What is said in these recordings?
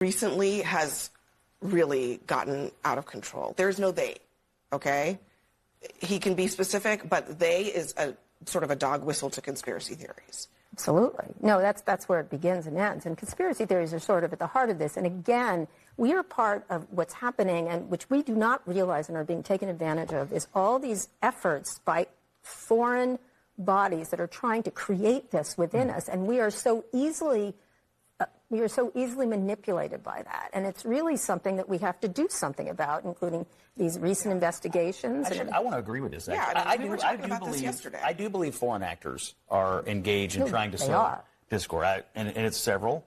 recently has really gotten out of control. There's no they, okay? He can be specific, but they is a sort of a dog whistle to conspiracy theories. Absolutely. No, that's where it begins and ends. And conspiracy theories are sort of at the heart of this. And again, we are part of what's happening, and which we do not realize and are being taken advantage of, is all these efforts by foreign bodies that are trying to create this within us. And we are so easily manipulated by that. And it's really something that we have to do something about, including these recent investigations. I want to agree with this. Yeah, we were talking about this yesterday. I do believe foreign actors are engaged in trying to sow discord, and it's several.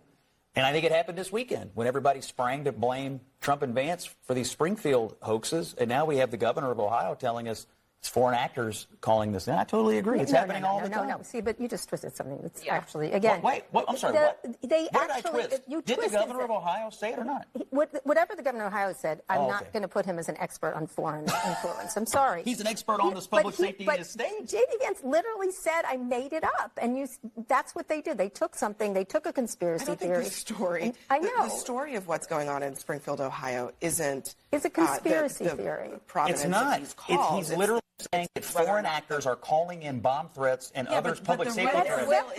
And I think it happened this weekend when everybody sprang to blame Trump and Vance for these Springfield hoaxes. And now we have the governor of Ohio telling us it's foreign actors calling this. And I totally agree. It's happening all the time. No. See, but you just twisted something that's actually, again. What? I'm sorry, what? What did I twist? Did the governor of Ohio say it or not? Whatever the governor of Ohio said, I'm not going to put him as an expert on foreign influence. I'm sorry. He's an expert on this public safety in his state. J.D. Vance literally said, I made it up. And that's what they did. They took something. They took a conspiracy theory. The story of what's going on in Springfield, Ohio isn't... It's a conspiracy theory. It's not. He's literally saying that foreign actors are calling in bomb threats and others public safety threats.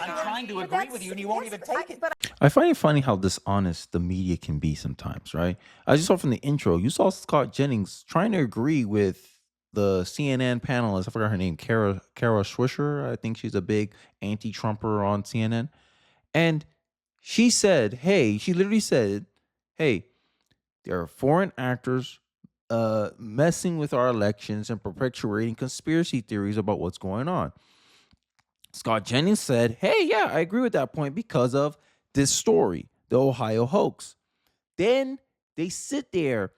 I'm trying to agree with you, and you won't even take it. I find it funny how dishonest the media can be sometimes, right? As you saw from the intro, you saw Scott Jennings trying to agree with the CNN panelist. I forgot her name, Kara Swisher. I think she's a big anti-Trumper on CNN. And she literally said, hey, there are foreign actors messing with our elections and perpetuating conspiracy theories about what's going on. Scott Jennings said, hey, yeah, I agree with that point because of this story, the Ohio hoax. Then they sit there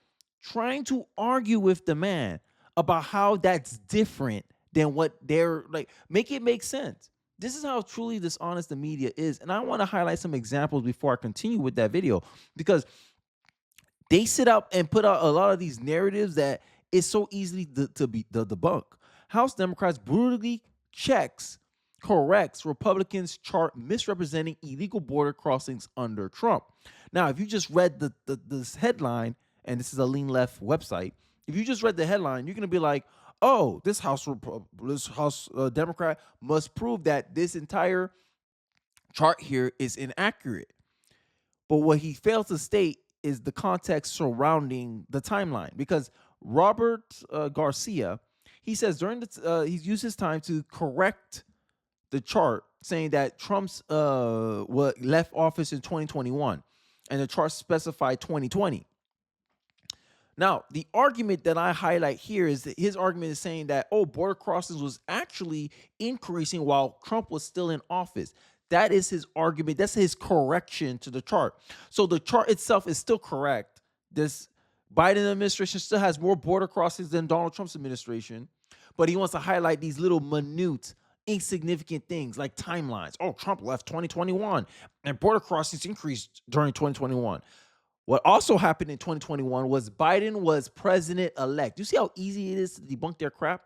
trying to argue with the man about how that's different than what they're like, make it make sense. This is how truly dishonest the media is. And I want to highlight some examples before I continue with that video, because they sit up and put out a lot of these narratives that is so easily to be debunk. House Democrats brutally corrects Republicans' chart misrepresenting illegal border crossings under Trump. Now, if you just read this headline, and this is a lean left website, if you just read the headline, you're going to be like, oh, this House Democrat must prove that this entire chart here is inaccurate. But what he fails to state is the context surrounding the timeline, because Robert Garcia, he says he's used his time to correct the chart, saying that Trump's left office in 2021, and the chart specified 2020. Now, the argument that I highlight here is that his argument is saying that, border crossings was actually increasing while Trump was still in office. That is his argument. That's his correction to the chart. So the chart itself is still correct. This Biden administration still has more border crossings than Donald Trump's administration, but he wants to highlight these little minute, insignificant things like timelines. Oh, Trump left 2021 and border crossings increased during 2021. What also happened in 2021 was Biden was president-elect. You see how easy it is to debunk their crap?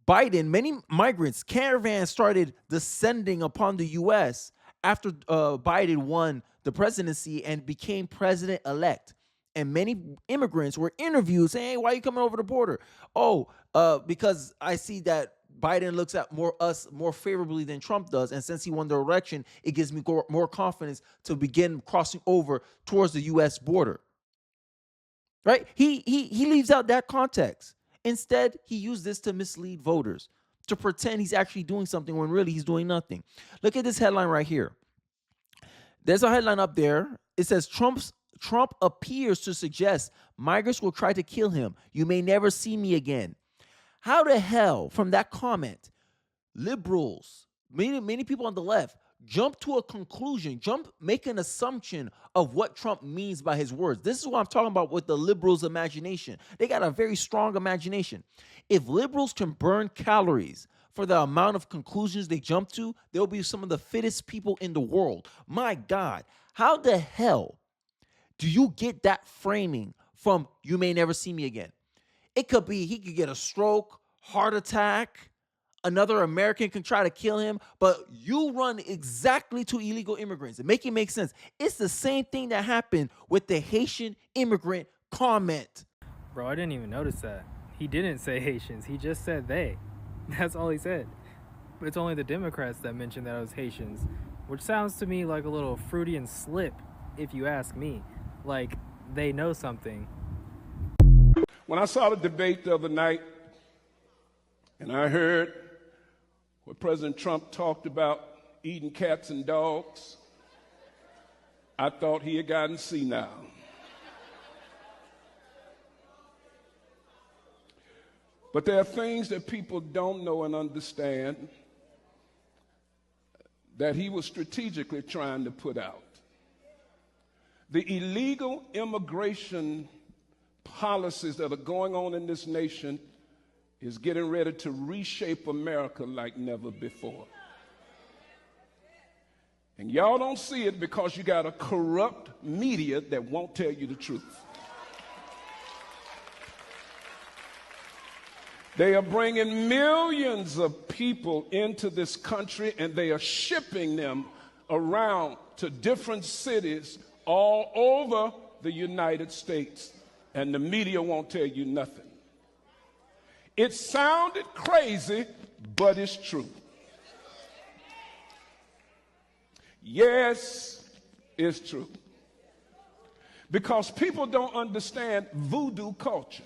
Biden, many migrants, caravans started descending upon the U.S. after Biden won the presidency and became president-elect. And many immigrants were interviewed saying, hey, why are you coming over the border? Because I see that Biden looks at us more favorably than Trump does. And since he won the election, it gives me more confidence to begin crossing over towards the U.S. border. Right? He leaves out that context. Instead, he used this to mislead voters, to pretend he's actually doing something when really he's doing nothing. Look at this headline right here. There's a headline up there. It says, Trump appears to suggest migrants will try to kill him. You may never see me again. How the hell, from that comment, liberals, many people on the left, jump to a conclusion, make an assumption of what Trump means by his words. This is what I'm talking about with the liberals' imagination. They got a very strong imagination. If liberals can burn calories for the amount of conclusions they jump to, they'll be some of the fittest people in the world. My God, how the hell do you get that framing from you may never see me again? It could be he could get a stroke, heart attack, another American can try to kill him, but you run exactly to illegal immigrants and make it make sense. It's the same thing that happened with the Haitian immigrant comment. Bro, I didn't even notice that. He didn't say Haitians. He just said they. That's all he said. It's only the Democrats that mentioned that it was Haitians, which sounds to me like a little Freudian slip, if you ask me. Like, they know something. When I saw the debate the other night, and I heard what President Trump talked about eating cats and dogs, I thought he had gotten senile. But there are things that people don't know and understand that he was strategically trying to put out. The illegal immigration policies that are going on in this nation is getting ready to reshape America like never before. And y'all don't see it because you got a corrupt media that won't tell you the truth. They are bringing millions of people into this country, and they are shipping them around to different cities all over the United States, and the media won't tell you nothing. It sounded crazy, but it's true. Yes, it's true. Because people don't understand voodoo culture.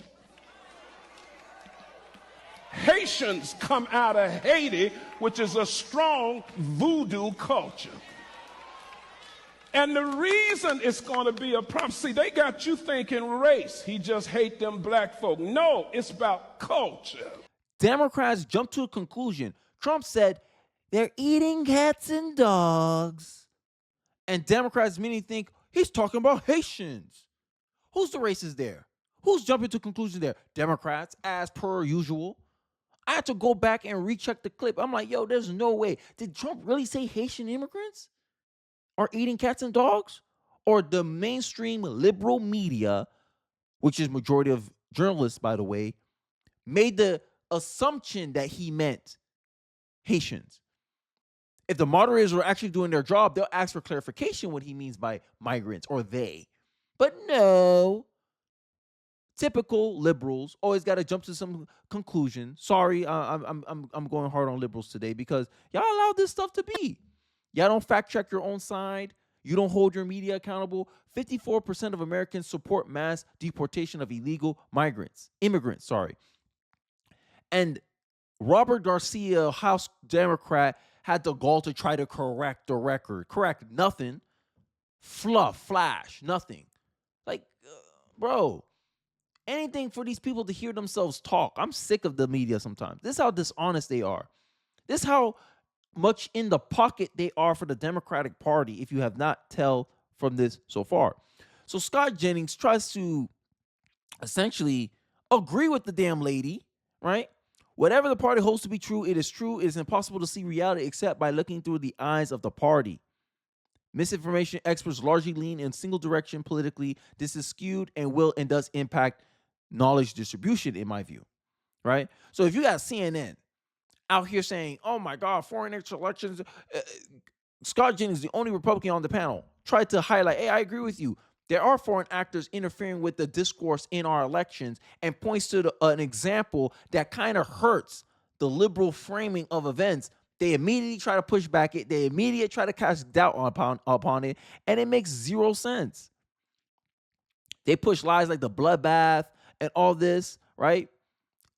Haitians come out of Haiti, which is a strong voodoo culture. And the reason it's going to be a problem, see, they got you thinking race. He just hate them black folk. No, it's about culture. Democrats jumped to a conclusion. Trump said they're eating cats and dogs. And Democrats immediately think he's talking about Haitians. Who's the racist there? Who's jumping to conclusion there? Democrats, as per usual. I had to go back and recheck the clip. I'm like, yo, there's no way. Did Trump really say Haitian immigrants are eating cats and dogs? Or the mainstream liberal media, which is majority of journalists, by the way, made the assumption that he meant Haitians. If the moderators were actually doing their job, they'll ask for clarification what he means by migrants or they. But no. Typical liberals always got to jump to some conclusion. Sorry, I'm going hard on liberals today because y'all allow this stuff to be. Y'all don't fact check your own side. You don't hold your media accountable. 54% of Americans support mass deportation of illegal immigrants. And Robert Garcia, House Democrat, had the gall to try to correct the record. Correct nothing. Flash, nothing. Like, bro. Anything for these people to hear themselves talk. I'm sick of the media sometimes. This is how dishonest they are. This is how much in the pocket they are for the Democratic Party, if you have not tell from this so far. So Scott Jennings tries to essentially agree with the damn lady, right? Whatever the party holds to be true, it is true. It is impossible to see reality except by looking through the eyes of the party. Misinformation experts largely lean in single direction politically. This is skewed and will and does impact knowledge distribution, in my view, right? So if you got CNN out here saying, oh my God, foreign elections, Scott Jennings, the only Republican on the panel, tried to highlight, hey, I agree with you. There are foreign actors interfering with the discourse in our elections and points to an example that kind of hurts the liberal framing of events. They immediately try to push back it. They immediately try to cast doubt upon it, and it makes zero sense. They push lies like the bloodbath and all this, right?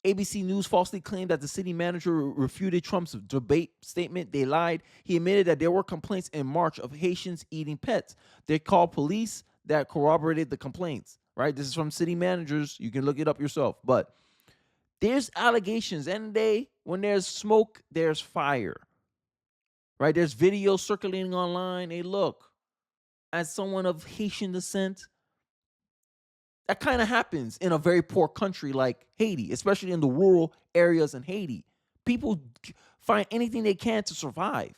ABC News falsely claimed that the city manager refuted Trump's debate statement. They lied. He admitted that there were complaints in March of Haitians eating pets. They called police that corroborated the complaints, right? This is from city managers. You can look it up yourself. But there's allegations, and when there's smoke, there's fire, right? There's videos circulating online. Hey, look, as someone of Haitian descent, that kind of happens in a very poor country like Haiti, especially in the rural areas in Haiti. People find anything they can to survive.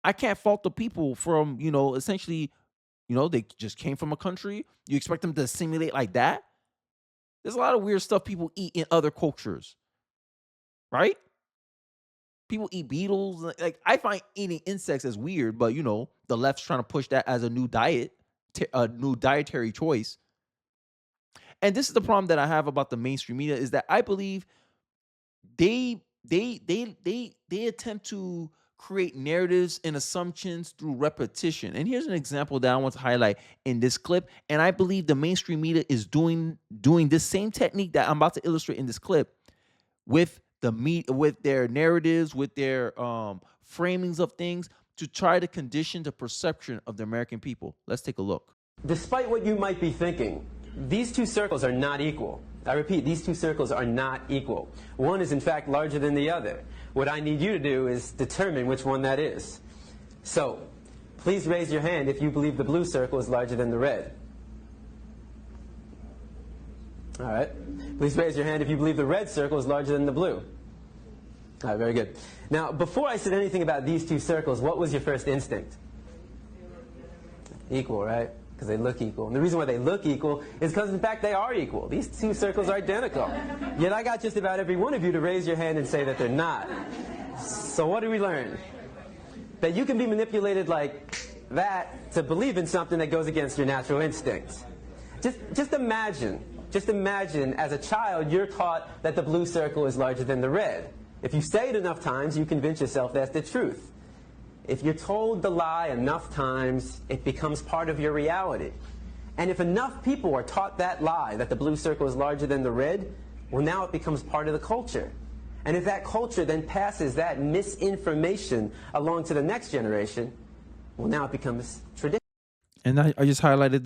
I can't fault the people from, essentially, they just came from a country. You expect them to assimilate like that? There's a lot of weird stuff people eat in other cultures, right? People eat beetles. Like, I find eating insects as weird, but the left's trying to push that as a new diet, a new dietary choice. And this is the problem that I have about the mainstream media, is that I believe they attempt to create narratives and assumptions through repetition. And here's an example that I want to highlight in this clip. And I believe the mainstream media is doing this same technique that I'm about to illustrate in this clip with with their narratives, with their framings of things, to try to condition the perception of the American people. Let's take a look. Despite what you might be thinking, these two circles are not equal. I repeat, these two circles are not equal. One is in fact larger than the other. What I need you to do is determine which one that is. So, please raise your hand if you believe the blue circle is larger than the red. All right. Please raise your hand if you believe the red circle is larger than the blue. All right, very good. Now, before I said anything about these two circles, what was your first instinct? Equal, right? Because they look equal. And the reason why they look equal is because, in fact, they are equal. These two circles are identical. Yet I got just about every one of you to raise your hand and say that they're not. So what do we learn? That you can be manipulated like that to believe in something that goes against your natural instincts. Just imagine as a child you're taught that the blue circle is larger than the red. If you say it enough times, you convince yourself that's the truth. If you're told the lie enough times, it becomes part of your reality. And if enough people are taught that lie, that the blue circle is larger than the red, well, now it becomes part of the culture. And if that culture then passes that misinformation along to the next generation, well, now it becomes tradition. And I just highlighted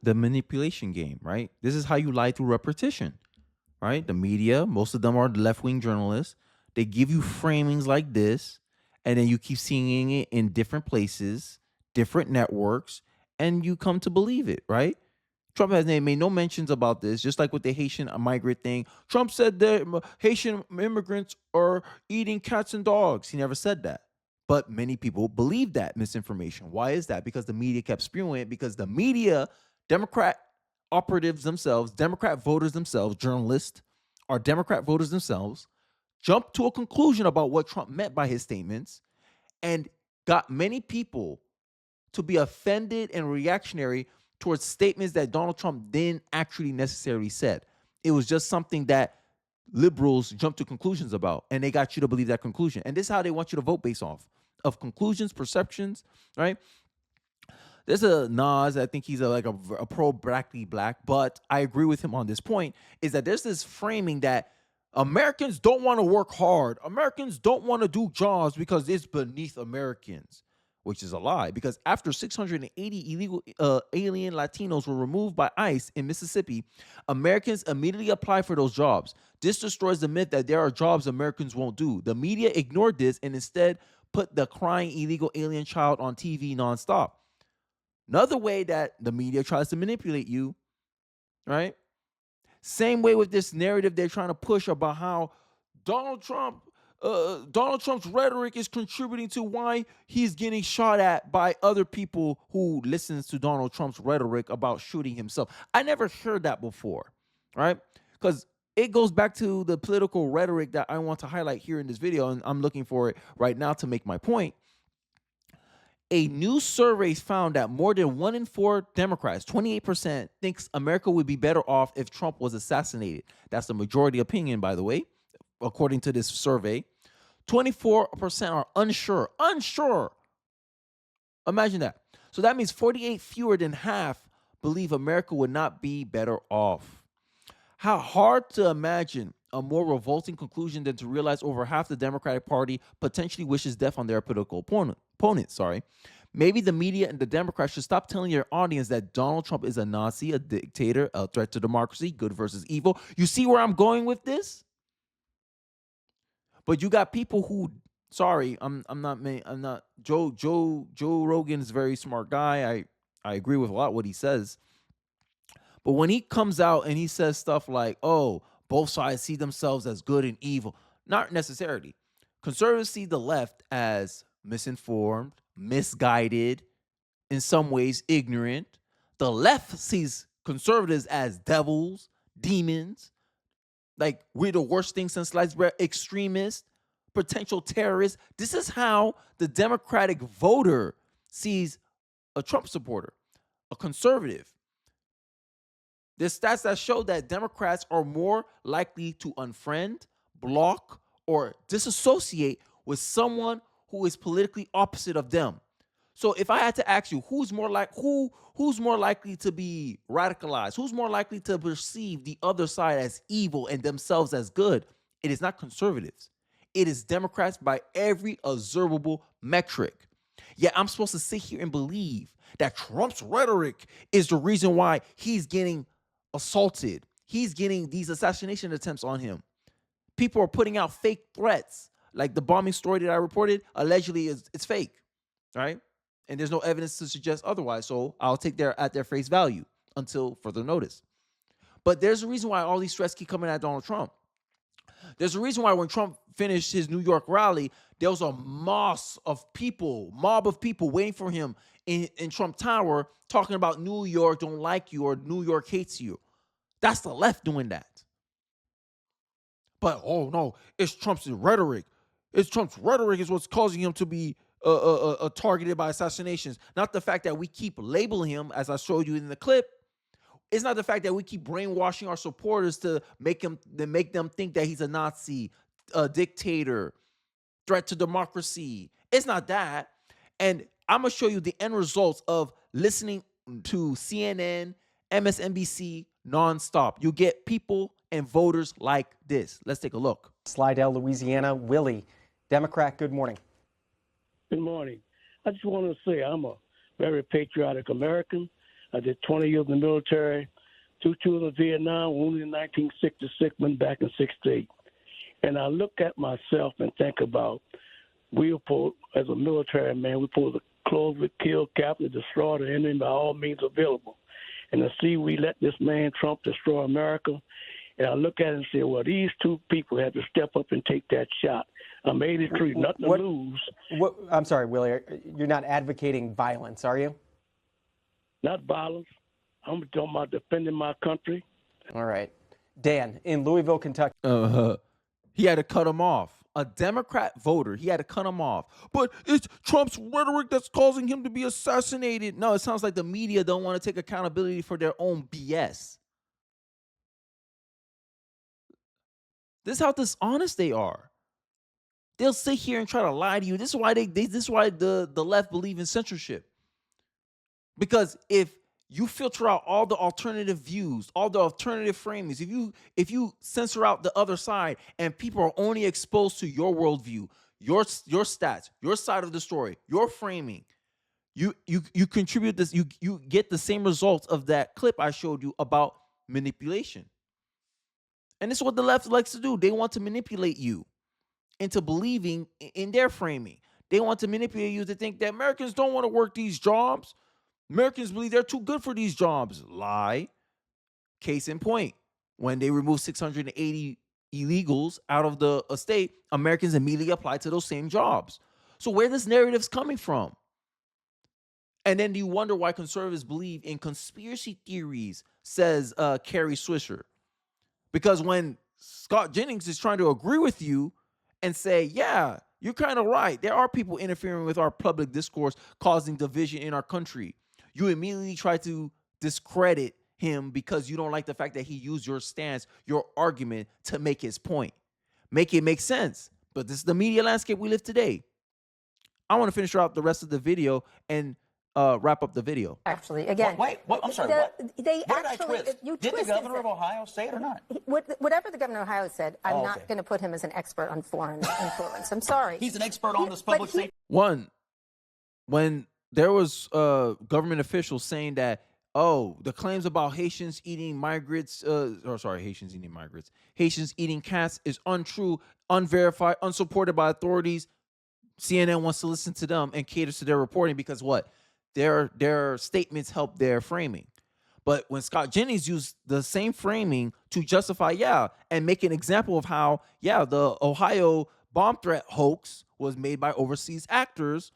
the manipulation game, right? This is how you lie through repetition, right? The media, most of them are left-wing journalists. They give you framings like this, and then you keep seeing it in different places, different networks, and you come to believe it, right? Trump has made no mentions about this, just like with the Haitian migrant thing. Trump said that Haitian immigrants are eating cats and dogs. He never said that. But many people believe that misinformation. Why is that? Because the media kept spewing it, because the media, Democrat operatives themselves, Democrat voters themselves, journalists or Democrat voters themselves, jumped to a conclusion about what Trump meant by his statements and got many people to be offended and reactionary towards statements that Donald Trump didn't actually necessarily said. It was just something that liberals jumped to conclusions about, and they got you to believe that conclusion. And this is how they want you to vote, based off of conclusions, perceptions, right? There's a Nas, I think he's a pro-blacky black, but I agree with him on this point, is that there's this framing that Americans don't want to work hard. Americans don't want to do jobs because it's beneath Americans, which is a lie. Because after 680 illegal alien Latinos were removed by ICE in Mississippi, Americans immediately applied for those jobs. This destroys the myth that there are jobs Americans won't do. The media ignored this and instead put the crying illegal alien child on TV nonstop. Another way that the media tries to manipulate you, right? Same way with this narrative they're trying to push about how Donald Trump's rhetoric is contributing to why he's getting shot at by other people who listens to Donald Trump's rhetoric about shooting himself. I never heard that before, right? Because it goes back to the political rhetoric that I want to highlight here in this video, and I'm looking for it right now to make my point. A new survey found that more than 1 in 4 Democrats, 28%, thinks America would be better off if Trump was assassinated. That's the majority opinion, by the way, according to this survey. 24% are unsure. Unsure. Imagine that. So that means 48 fewer than half believe America would not be better off. How hard to imagine a more revolting conclusion than to realize over half the Democratic Party potentially wishes death on their political opponent. Maybe the media and the Democrats should stop telling your audience that Donald Trump is a Nazi, a dictator, a threat to democracy, good versus evil. You see where I'm going with this? But you got people who, sorry, I'm not Joe Rogan is a very smart guy. I agree with a lot of what he says. But when he comes out and he says stuff like, oh, both sides see themselves as good and evil, not necessarily. Conservatives see the left as misinformed, misguided, in some ways ignorant. The left sees conservatives as devils, demons, like we're the worst thing since sliced bread, extremists. potential terrorist. This is how the Democratic voter sees a Trump supporter, a conservative. There's stats that show that Democrats are more likely to unfriend, block, or disassociate with someone who is politically opposite of them. So if I had to ask you, who's more likely to be radicalized? Who's more likely to perceive the other side as evil and themselves as good? It is not conservatives. It is Democrats by every observable metric. Yet I'm supposed to sit here and believe that Trump's rhetoric is the reason why he's getting assaulted. He's getting these assassination attempts on him. People are putting out fake threats, like the bombing story that I reported. Allegedly, it's fake, right? And there's no evidence to suggest otherwise. So I'll take their at their face value until further notice. But there's a reason why all these threats keep coming at Donald Trump. There's a reason why when Trump finished his New York rally, there was a mob of people waiting for him in Trump Tower talking about New York don't like you or New York hates you. That's the left doing that. But, oh no, it's Trump's rhetoric. It's Trump's rhetoric is what's causing him to be targeted by assassinations. Not the fact that we keep labeling him, as I showed you in the clip. It's not the fact that we keep brainwashing our supporters to make them think that he's a Nazi, a dictator, threat to democracy. It's not that. And I'm going to show you the end results of listening to CNN, MSNBC nonstop. You get people and voters like this. Let's take a look. Slidell, Louisiana. Willie, Democrat, good morning. Good morning. I just want to say I'm a very patriotic American. I did 20 years in the military, 2 tours in Vietnam, wounded in 1966, went back in 68. And I look at myself and think about we were supposed, as a military man, we're supposed to close, kill, capture, destroy the enemy by all means available. And to see we let this man Trump destroy America, and I look at it and say, well, these two people had to step up and take that shot. I'm 83, nothing to lose. I'm sorry, Willie, you're not advocating violence, are you? Not violence. I'm talking about defending my country. All right. Dan, in Louisville, Kentucky. He had to cut him off. A Democrat voter, he had to cut him off. But it's Trump's rhetoric that's causing him to be assassinated. No, it sounds like the media don't want to take accountability for their own BS. This is how dishonest they are. They'll sit here and try to lie to you. This is why this is why the left believe in censorship. Because if you filter out all the alternative views, all the alternative framings, if you censor out the other side and people are only exposed to your worldview, your stats, your side of the story, your framing, you contribute this, you get the same results of that clip I showed you about manipulation. And this is what the left likes to do. They want to manipulate you into believing in their framing. They want to manipulate you to think that Americans don't want to work these jobs. Americans believe they're too good for these jobs. Lie. Case in point, when they removed 680 illegals out of the state, Americans immediately applied to those same jobs. So where this narrative's coming from? And then you wonder why conservatives believe in conspiracy theories, says Carrie Swisher. Because when Scott Jennings is trying to agree with you and say, yeah, you're kind of right. There are people interfering with our public discourse, causing division in our country. You immediately try to discredit him because you don't like the fact that he used your stance, your argument to make his point. Make it make sense. But this is the media landscape we live today. I want to finish out the rest of the video and wrap up the video. Actually, again. Wait, I'm sorry, what? They Where actually, did I twist? you Did the twisted governor of Ohio say it or not? Whatever the governor of Ohio said, I'm okay. not going to put him as an expert on foreign influence. I'm sorry. He's an expert on this public safety. One, when there was government officials saying that, the claims about Haitians eating migrants, Haitians eating cats is untrue, unverified, unsupported by authorities. CNN wants to listen to them and caters to their reporting because what? Their statements help their framing. But when Scott Jennings used the same framing to justify, and make an example of how, the Ohio bomb threat hoax was made by overseas actors,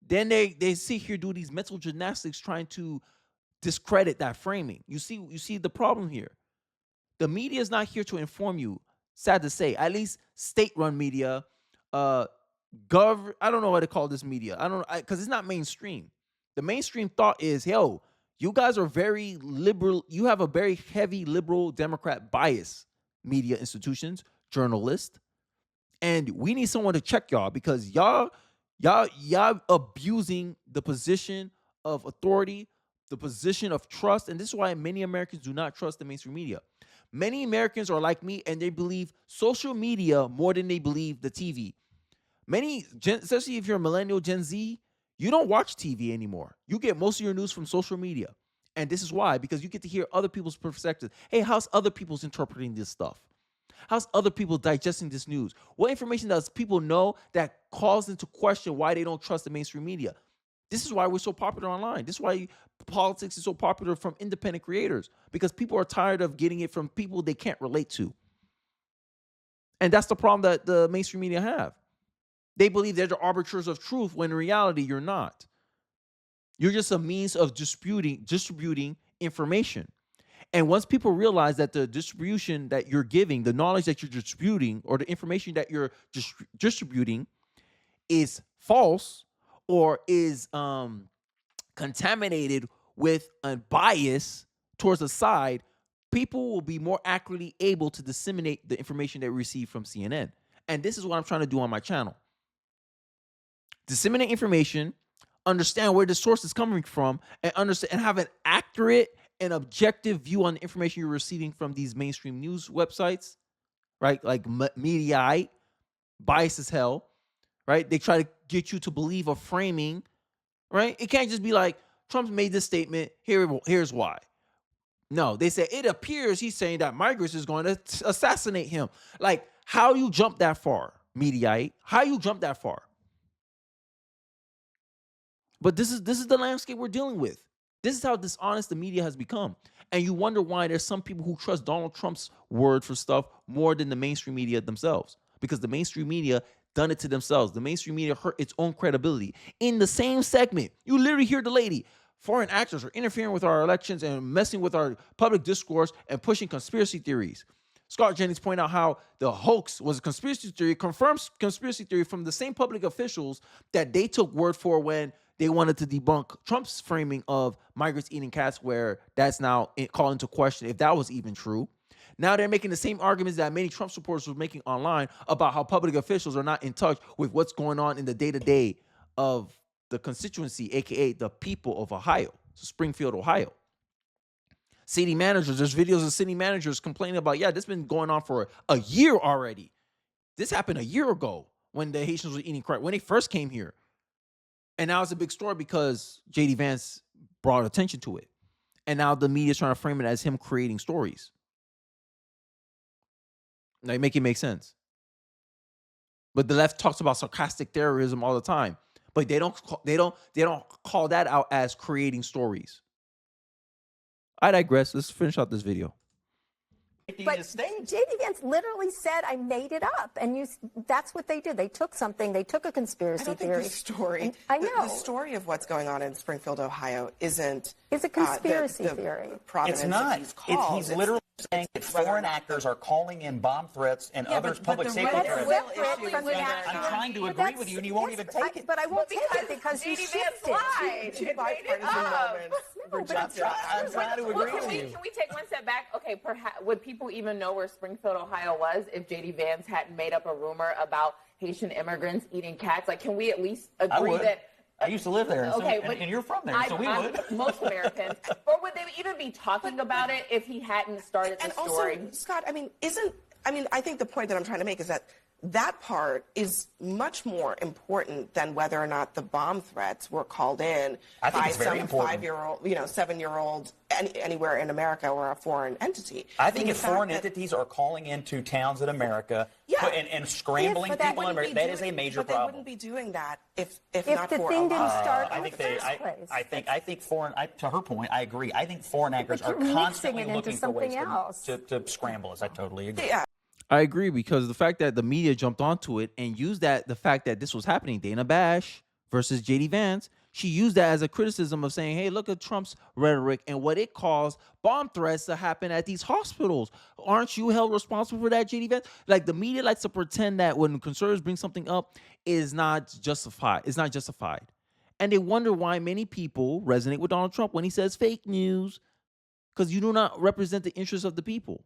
then they sit here do these mental gymnastics trying to discredit that framing. You see the problem here. The media is not here to inform you. Sad to say, at least state-run media, I don't know what to call this media. I don't because it's not mainstream. The mainstream thought is, yo, you guys are very liberal. You have a very heavy liberal Democrat bias, media institutions, journalists, and we need someone to check y'all because y'all abusing the position of authority, the position of trust, and this is why many Americans do not trust the mainstream media. Many Americans are like me, and they believe social media more than they believe the TV. Especially if you're a millennial, Gen Z, you don't watch TV anymore. You get most of your news from social media. And this is why, because you get to hear other people's perspectives. Hey, how's other people's interpreting this stuff? How's other people digesting this news? What information does people know that calls them to question why they don't trust the mainstream media? This is why we're so popular online. This is why politics is so popular from independent creators, because people are tired of getting it from people they can't relate to. And that's the problem that the mainstream media have. They believe they're the arbiters of truth when in reality you're not. You're just a means of distributing information. And once people realize that the distribution that you're giving, the knowledge that you're distributing, or the information that you're distributing is false or is contaminated with a bias towards a side, people will be more accurately able to disseminate the information they receive from CNN. And this is what I'm trying to do on my channel. Disseminate information, understand where the source is coming from, and understand and have an accurate and objective view on the information you're receiving from these mainstream news websites, right? Like Mediaite, biased as hell, right? They try to get you to believe a framing, right? It can't just be like, Trump made this statement, here's why. No, they say, it appears he's saying that migrants is going to assassinate him. Like, how you jump that far, Mediaite? How you jump that far? But this is the landscape we're dealing with. This is how dishonest the media has become. And you wonder why there's some people who trust Donald Trump's word for stuff more than the mainstream media themselves. Because the mainstream media done it to themselves. The mainstream media hurt its own credibility. In the same segment, you literally hear the lady, foreign actors are interfering with our elections and messing with our public discourse and pushing conspiracy theories. Scott Jennings pointed out how the hoax was a conspiracy theory, confirms conspiracy theory from the same public officials that they took word for when they wanted to debunk Trump's framing of migrants eating cats, where that's now called into question if that was even true. Now they're making the same arguments that many Trump supporters were making online about how public officials are not in touch with what's going on in the day-to-day of the constituency, aka the people of Ohio, Springfield, Ohio. City managers, there's videos of city managers complaining about, this has been going on for a year already. This happened a year ago when the Haitians were eating crap, when they first came here. And now it's a big story because J.D. Vance brought attention to it. And now the media is trying to frame it as him creating stories. Like, make it make sense. But the left talks about sarcastic terrorism all the time. But they don't call that out as creating stories. I digress. Let's finish out this video. But J.D. Vance literally said, I made it up. And that's what they did. They took something. They took a conspiracy theory. The story, I know. The story of what's going on in Springfield, Ohio isn't... It's a conspiracy theory. It's not. He's literally saying that foreign actors are calling in bomb threats and other public safety threats. I'm trying to agree with you, and you won't even take it. But I won't take it because you lied. Two bipartisan moments. I'm trying to agree with you. Can we take one step back? Okay, perhaps would people even know where Springfield, Ohio was if J.D. Vance hadn't made up a rumor about Haitian immigrants eating cats? Like, can we at least agree that... I used to live there, okay, and you're from there, so we would. Most Americans. Or would they even be talking about it if he hadn't started the story? And also, Scott, I think the point that I'm trying to make is that part is much more important than whether or not the bomb threats were called in by some 5-year-old, 7-year-old anywhere in America or a foreign entity. I think if foreign entities are calling into towns in America and scrambling people in America, that is a major problem. But they wouldn't be doing that if not the for thing didn't Obama. start in the first place. I think foreign. To her point, I agree. I think foreign actors are constantly looking for ways to scramble us. I totally agree. Yeah. I agree, because the fact that the media jumped onto it and used the fact that this was happening, Dana Bash versus J.D. Vance, she used that as a criticism of saying, hey, look at Trump's rhetoric and what it caused bomb threats to happen at these hospitals. Aren't you held responsible for that, JD Vance? Like, the media likes to pretend that when conservatives bring something up is not justified. It's not justified. And they wonder why many people resonate with Donald Trump when he says fake news, because you do not represent the interests of the people.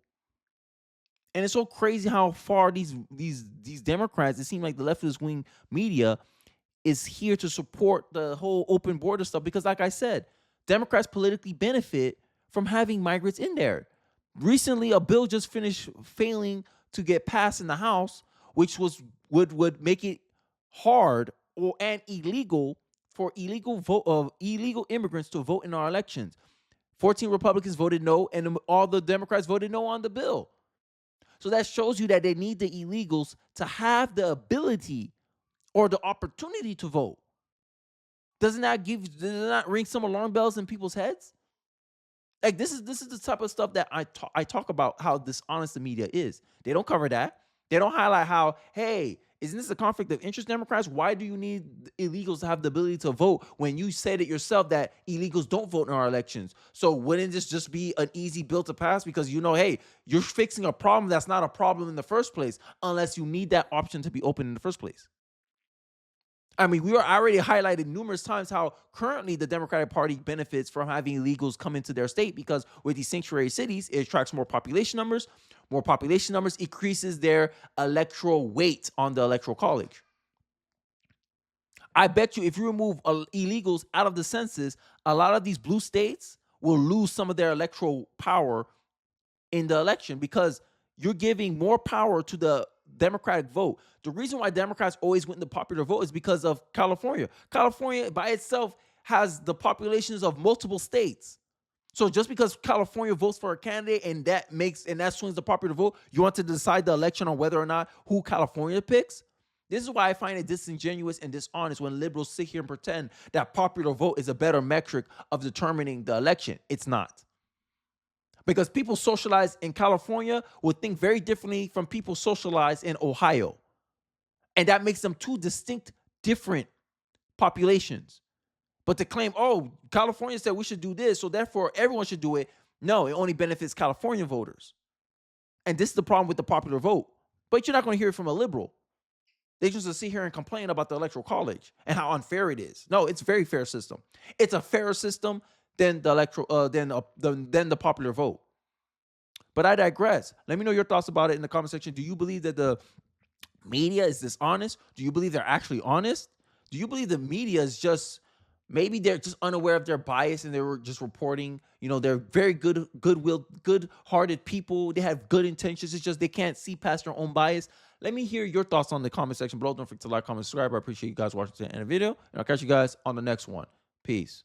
And it's so crazy how far these Democrats, it seems like the leftist wing media is here to support the whole open border stuff, because like I said, Democrats politically benefit from having migrants in there. Recently, a bill just finished failing to get passed in the House, which would make it hard and illegal for illegal immigrants to vote in our elections. 14 Republicans voted no, and all the Democrats voted no on the bill. So that shows you that they need the illegals to have the ability or the opportunity to vote. Does it not ring some alarm bells in people's heads? Like, this is the type of stuff that I talk about, how dishonest the media is. They don't cover that. They don't highlight how, hey, isn't this a conflict of interest, Democrats? Why do you need illegals to have the ability to vote when you said it yourself that illegals don't vote in our elections? So wouldn't this just be an easy bill to pass? Because hey, you're fixing a problem that's not a problem in the first place, unless you need that option to be open in the first place. I mean, we are already highlighted numerous times how currently the Democratic Party benefits from having illegals come into their state, because with these sanctuary cities, it attracts more population numbers. More population numbers increases their electoral weight on the electoral college. I bet you if you remove illegals out of the census, a lot of these blue states will lose some of their electoral power in the election, because you're giving more power to the Democratic vote. The reason why Democrats always win the popular vote is because of California. California by itself has the populations of multiple states. So just because California votes for a candidate and that swings the popular vote, you want to decide the election on whether or not who California picks? This is why I find it disingenuous and dishonest when liberals sit here and pretend that popular vote is a better metric of determining the election. It's not. Because people socialized in California would think very differently from people socialized in Ohio. And that makes them two distinct, different populations. But to claim, oh, California said we should do this, so therefore everyone should do it. No, it only benefits California voters. And this is the problem with the popular vote. But you're not going to hear it from a liberal. They just sit here and complain about the electoral college and how unfair it is. No, it's a very fair system. It's a fairer system than the the popular vote. But I digress. Let me know your thoughts about it in the comment section. Do you believe that the media is dishonest? Do you believe they're actually honest? Do you believe the media is just, maybe they're just unaware of their bias and they were just reporting, they're very good-hearted people. They have good intentions. It's just they can't see past their own bias. Let me hear your thoughts on the comment section below. Don't forget to like, comment, subscribe. I appreciate you guys watching to the end of the video. And I'll catch you guys on the next one. Peace.